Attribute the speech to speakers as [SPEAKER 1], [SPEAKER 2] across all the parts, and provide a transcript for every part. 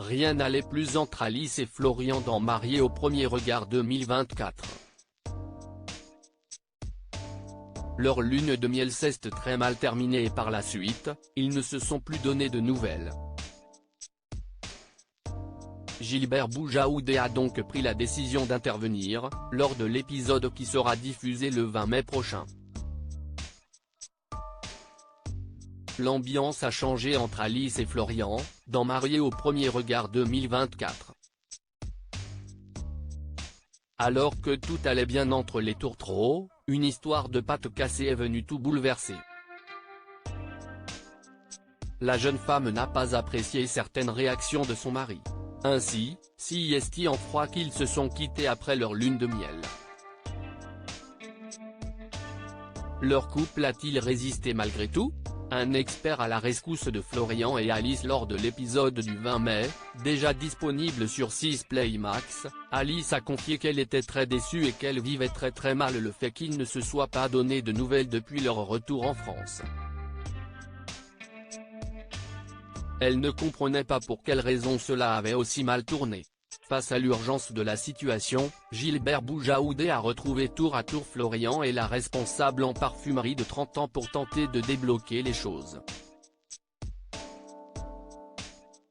[SPEAKER 1] rien n'allait plus entre Alice et Florian dans Mariés au premier regard 2024. Leur lune de miel s'est très mal terminée et par la suite, ils ne se sont plus donné de nouvelles. Gilbert Boujaoudé a donc pris la décision d'intervenir, lors de l'épisode qui sera diffusé le 20 mai prochain. L'ambiance a changé entre Alice et Florian, dans Mariés au premier regard 2024. Alors que tout allait bien entre les tourtereaux, une histoire de pâte cassée est venue tout bouleverser. La jeune femme n'a pas apprécié certaines réactions de son mari. Ainsi, si est en froid qu'ils se sont quittés après leur lune de miel. Leur couple a-t-il résisté malgré tout? Un expert à la rescousse de Florian et Alice lors de l'épisode du 20 mai, déjà disponible sur 6 Play Max, Alice a confié qu'elle était très déçue et qu'elle vivait très mal le fait qu'il ne se soit pas donné de nouvelles depuis leur retour en France. Elle ne comprenait pas pour quelle raison cela avait aussi mal tourné. Face à l'urgence de la situation, Gilbert Boujaoudé a retrouvé tour à tour Florian et la responsable en parfumerie de 30 ans pour tenter de débloquer les choses.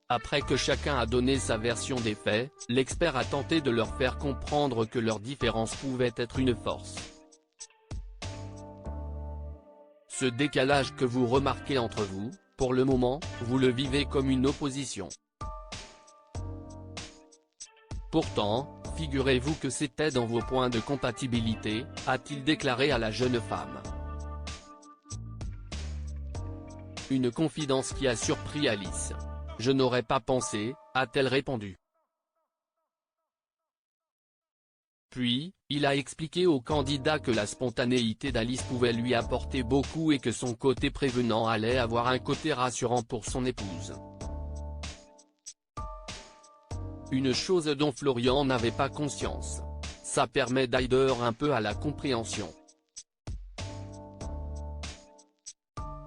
[SPEAKER 1] Après que chacun a donné sa version des faits, l'expert a tenté de leur faire comprendre que leurs différences pouvaient être une force. Ce décalage que vous remarquez entre vous, pour le moment, vous le vivez comme une opposition. Pourtant, figurez-vous que c'était dans vos points de compatibilité, a-t-il déclaré à la jeune femme. Une confidence qui a surpris Alice. « Je n'aurais pas pensé », a-t-elle répondu. Puis, il a expliqué au candidat que la spontanéité d'Alice pouvait lui apporter beaucoup et que son côté prévenant allait avoir un côté rassurant pour son épouse. Une chose dont Florian n'avait pas conscience. Ça permet d'aider un peu à la compréhension.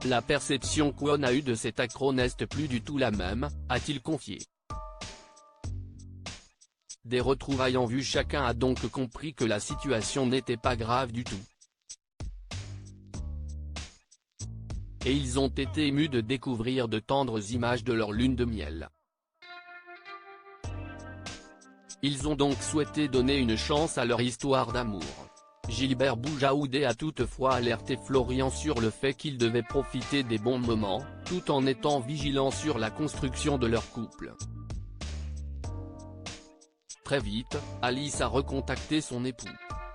[SPEAKER 1] La perception qu'on a eue de cet accro n'est plus du tout la même, a-t-il confié. Des retrouvailles en vue, chacun a donc compris que la situation n'était pas grave du tout. Et ils ont été émus de découvrir de tendres images de leur lune de miel. Ils ont donc souhaité donner une chance à leur histoire d'amour. Gilbert Boujaoudé a toutefois alerté Florian sur le fait qu'il devait profiter des bons moments, tout en étant vigilant sur la construction de leur couple. Très vite, Alice a recontacté son époux.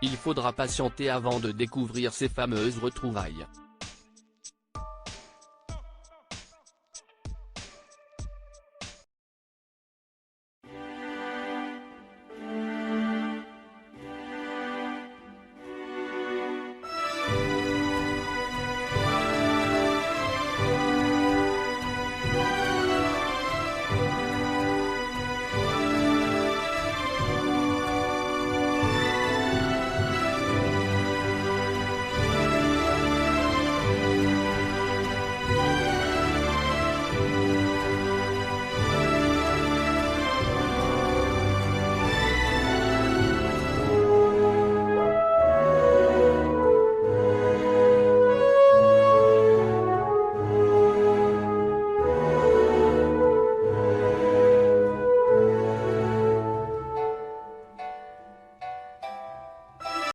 [SPEAKER 1] Il faudra patienter avant de découvrir ces fameuses retrouvailles.